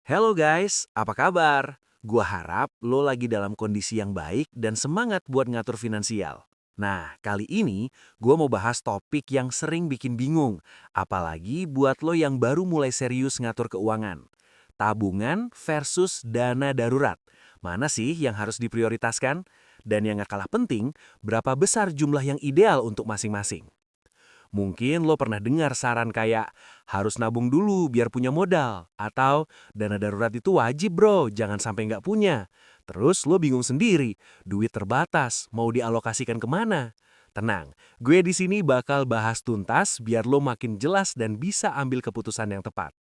Hello guys, apa kabar? Gua harap lo lagi dalam kondisi yang baik dan semangat buat ngatur finansial. Nah, kali ini gua mau bahas topik yang sering bikin bingung, apalagi buat lo yang baru mulai serius ngatur keuangan. Tabungan versus dana darurat. Mana sih yang harus diprioritaskan? Dan yang gak kalah penting, berapa besar jumlah yang ideal untuk masing-masing? Mungkin lo pernah dengar saran kayak, harus nabung dulu biar punya modal. Atau, dana darurat itu wajib bro, jangan sampai nggak punya. Terus lo bingung sendiri, duit terbatas, mau dialokasikan kemana? Tenang, gue di sini bakal bahas tuntas biar lo makin jelas dan bisa ambil keputusan yang tepat.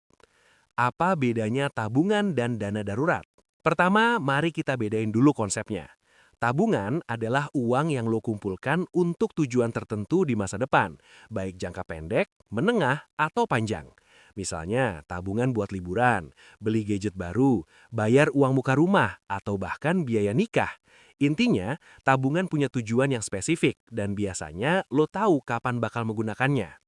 Apa bedanya tabungan dan dana darurat? Pertama, mari kita bedain dulu konsepnya. Tabungan adalah uang yang lo kumpulkan untuk tujuan tertentu di masa depan, baik jangka pendek, menengah, atau panjang. Misalnya, tabungan buat liburan, beli gadget baru, bayar uang muka rumah, atau bahkan biaya nikah. Intinya, tabungan punya tujuan yang spesifik dan biasanya lo tahu kapan bakal menggunakannya.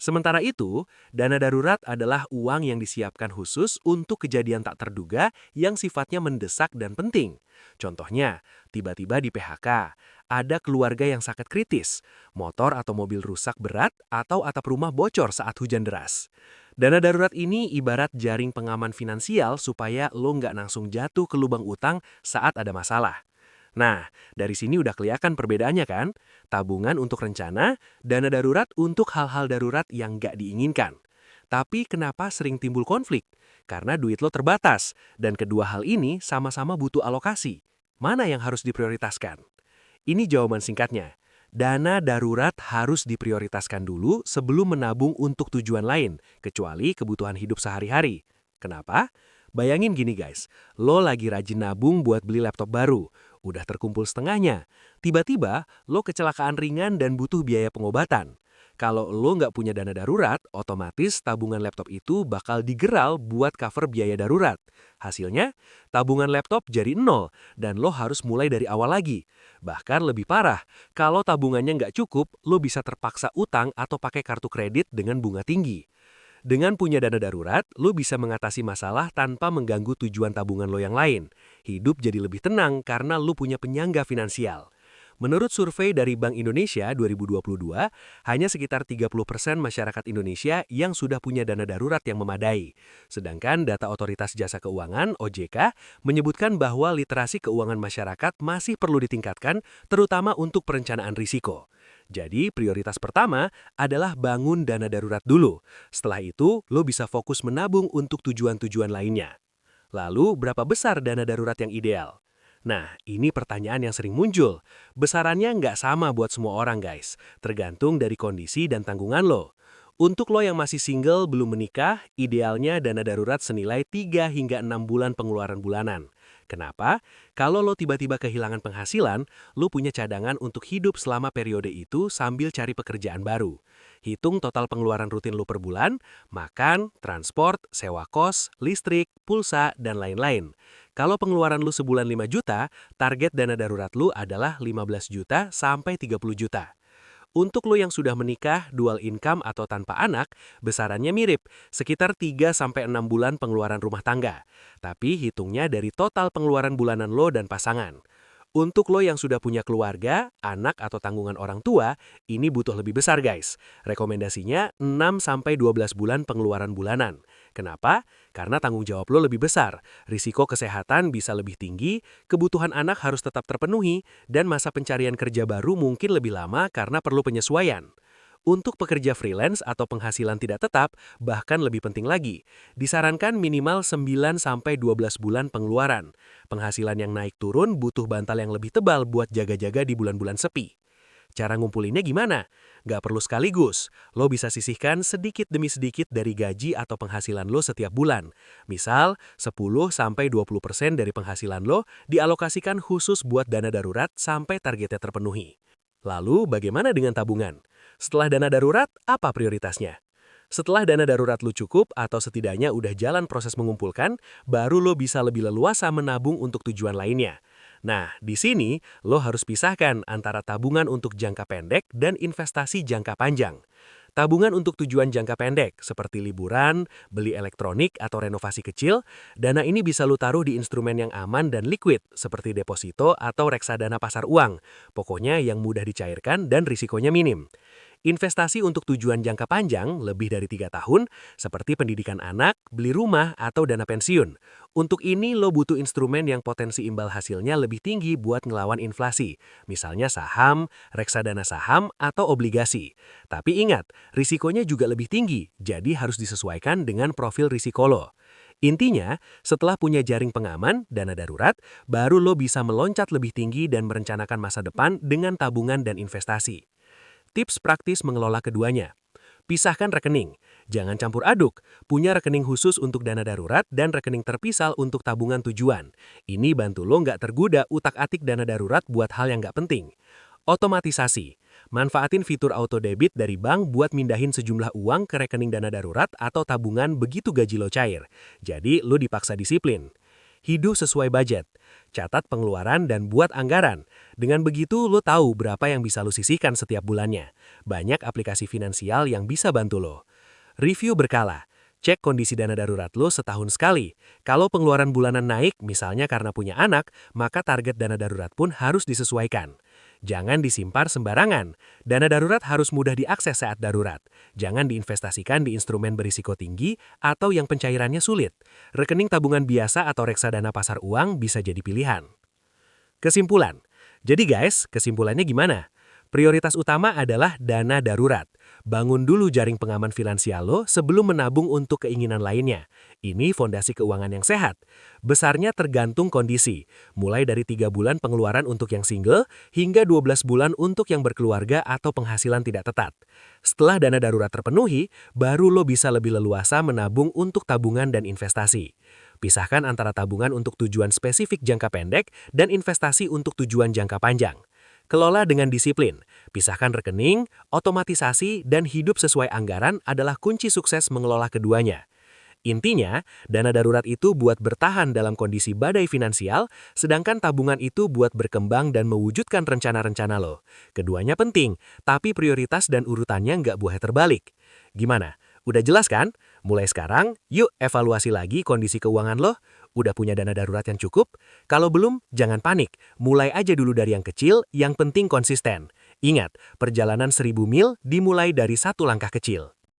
Sementara itu, dana darurat adalah uang yang disiapkan khusus untuk kejadian tak terduga yang sifatnya mendesak dan penting. Contohnya, tiba-tiba di PHK, ada keluarga yang sakit kritis, motor atau mobil rusak berat, atau atap rumah bocor saat hujan deras. Dana darurat ini ibarat jaring pengaman finansial supaya lo nggak langsung jatuh ke lubang utang saat ada masalah. Nah, dari sini udah kelihatan perbedaannya kan? Tabungan untuk rencana, dana darurat untuk hal-hal darurat yang nggak diinginkan. Tapi kenapa sering timbul konflik? Karena duit lo terbatas, dan kedua hal ini sama-sama butuh alokasi. Mana yang harus diprioritaskan? Ini jawaban singkatnya. Dana darurat harus diprioritaskan dulu sebelum menabung untuk tujuan lain, kecuali kebutuhan hidup sehari-hari. Kenapa? Bayangin gini guys, lo lagi rajin nabung buat beli laptop baru, udah terkumpul setengahnya. Tiba-tiba, lo kecelakaan ringan dan butuh biaya pengobatan. Kalau lo nggak punya dana darurat, otomatis tabungan laptop itu bakal digeral buat cover biaya darurat. Hasilnya, tabungan laptop jadi nol, dan lo harus mulai dari awal lagi. Bahkan lebih parah, kalau tabungannya nggak cukup, lo bisa terpaksa utang atau pakai kartu kredit dengan bunga tinggi. Dengan punya dana darurat, lo bisa mengatasi masalah tanpa mengganggu tujuan tabungan lo yang lain. Hidup jadi lebih tenang karena lo punya penyangga finansial. Menurut survei dari Bank Indonesia 2022, hanya sekitar 30% masyarakat Indonesia yang sudah punya dana darurat yang memadai. Sedangkan data Otoritas Jasa Keuangan (OJK) menyebutkan bahwa literasi keuangan masyarakat masih perlu ditingkatkan, terutama untuk perencanaan risiko. Jadi, prioritas pertama adalah bangun dana darurat dulu. Setelah itu, lo bisa fokus menabung untuk tujuan-tujuan lainnya. Lalu, berapa besar dana darurat yang ideal? Nah, ini pertanyaan yang sering muncul. Besarannya nggak sama buat semua orang guys, tergantung dari kondisi dan tanggungan lo. Untuk lo yang masih single belum menikah, idealnya dana darurat senilai 3 hingga 6 bulan pengeluaran bulanan. Kenapa? Kalau lo tiba-tiba kehilangan penghasilan, lo punya cadangan untuk hidup selama periode itu sambil cari pekerjaan baru. Hitung total pengeluaran rutin lo per bulan, makan, transport, sewa kos, listrik, pulsa, dan lain-lain. Kalau pengeluaran lu sebulan 5 juta, target dana darurat lu adalah 15 juta sampai 30 juta. Untuk lo yang sudah menikah, dual income atau tanpa anak, besarannya mirip, sekitar 3 sampai 6 bulan pengeluaran rumah tangga. Tapi hitungnya dari total pengeluaran bulanan lo dan pasangan. Untuk lo yang sudah punya keluarga, anak atau tanggungan orang tua, ini butuh lebih besar guys. Rekomendasinya 6 sampai 12 bulan pengeluaran bulanan. Kenapa? Karena tanggung jawab lo lebih besar, risiko kesehatan bisa lebih tinggi, kebutuhan anak harus tetap terpenuhi, dan masa pencarian kerja baru mungkin lebih lama karena perlu penyesuaian. Untuk pekerja freelance atau penghasilan tidak tetap, bahkan lebih penting lagi, disarankan minimal 9-12 bulan pengeluaran. Penghasilan yang naik turun butuh bantal yang lebih tebal buat jaga-jaga di bulan-bulan sepi. Cara ngumpulinnya gimana? Nggak perlu sekaligus. Lo bisa sisihkan sedikit demi sedikit dari gaji atau penghasilan lo setiap bulan. Misal, 10-20% dari penghasilan lo dialokasikan khusus buat dana darurat sampai targetnya terpenuhi. Lalu, bagaimana dengan tabungan? Setelah dana darurat, apa prioritasnya? Setelah dana darurat lu cukup atau setidaknya udah jalan proses mengumpulkan, baru lo bisa lebih leluasa menabung untuk tujuan lainnya. Nah, di sini lo harus pisahkan antara tabungan untuk jangka pendek dan investasi jangka panjang. Tabungan untuk tujuan jangka pendek, seperti liburan, beli elektronik, atau renovasi kecil, dana ini bisa lu taruh di instrumen yang aman dan liquid, seperti deposito atau reksadana pasar uang. Pokoknya yang mudah dicairkan dan risikonya minim. Investasi untuk tujuan jangka panjang lebih dari 3 tahun, seperti pendidikan anak, beli rumah, atau dana pensiun. Untuk ini lo butuh instrumen yang potensi imbal hasilnya lebih tinggi buat ngelawan inflasi, misalnya saham, reksadana saham, atau obligasi. Tapi ingat, risikonya juga lebih tinggi, jadi harus disesuaikan dengan profil risiko lo. Intinya, setelah punya jaring pengaman, dana darurat, baru lo bisa meloncat lebih tinggi dan merencanakan masa depan dengan tabungan dan investasi. Tips praktis mengelola keduanya. Pisahkan rekening. Jangan campur aduk. Punya rekening khusus untuk dana darurat dan rekening terpisah untuk tabungan tujuan. Ini bantu lo nggak tergoda utak-atik dana darurat buat hal yang nggak penting. Otomatisasi. Manfaatin fitur auto debit dari bank buat mindahin sejumlah uang ke rekening dana darurat atau tabungan begitu gaji lo cair. Jadi lo dipaksa disiplin. Hidup sesuai budget. Catat pengeluaran dan buat anggaran. Dengan begitu, lo tahu berapa yang bisa lo sisihkan setiap bulannya. Banyak aplikasi finansial yang bisa bantu lo. Review berkala. Cek kondisi dana darurat lo setahun sekali. Kalau pengeluaran bulanan naik, misalnya karena punya anak, maka target dana darurat pun harus disesuaikan. Jangan disimpan sembarangan. Dana darurat harus mudah diakses saat darurat. Jangan diinvestasikan di instrumen berisiko tinggi atau yang pencairannya sulit. Rekening tabungan biasa atau reksadana pasar uang bisa jadi pilihan. Kesimpulan. Jadi guys, kesimpulannya gimana? Prioritas utama adalah dana darurat. Bangun dulu jaring pengaman finansial lo sebelum menabung untuk keinginan lainnya. Ini fondasi keuangan yang sehat. Besarnya tergantung kondisi, mulai dari 3 bulan pengeluaran untuk yang single, hingga 12 bulan untuk yang berkeluarga atau penghasilan tidak tetap. Setelah dana darurat terpenuhi, baru lo bisa lebih leluasa menabung untuk tabungan dan investasi. Pisahkan antara tabungan untuk tujuan spesifik jangka pendek dan investasi untuk tujuan jangka panjang. Kelola dengan disiplin, pisahkan rekening, otomatisasi, dan hidup sesuai anggaran adalah kunci sukses mengelola keduanya. Intinya, dana darurat itu buat bertahan dalam kondisi badai finansial, sedangkan tabungan itu buat berkembang dan mewujudkan rencana-rencana lo. Keduanya penting, tapi prioritas dan urutannya nggak boleh terbalik. Gimana? Udah jelas kan? Mulai sekarang, yuk evaluasi lagi kondisi keuangan lo. Udah punya dana darurat yang cukup? Kalau belum, jangan panik. Mulai aja dulu dari yang kecil, yang penting konsisten. Ingat, perjalanan 1000 mil dimulai dari satu langkah kecil.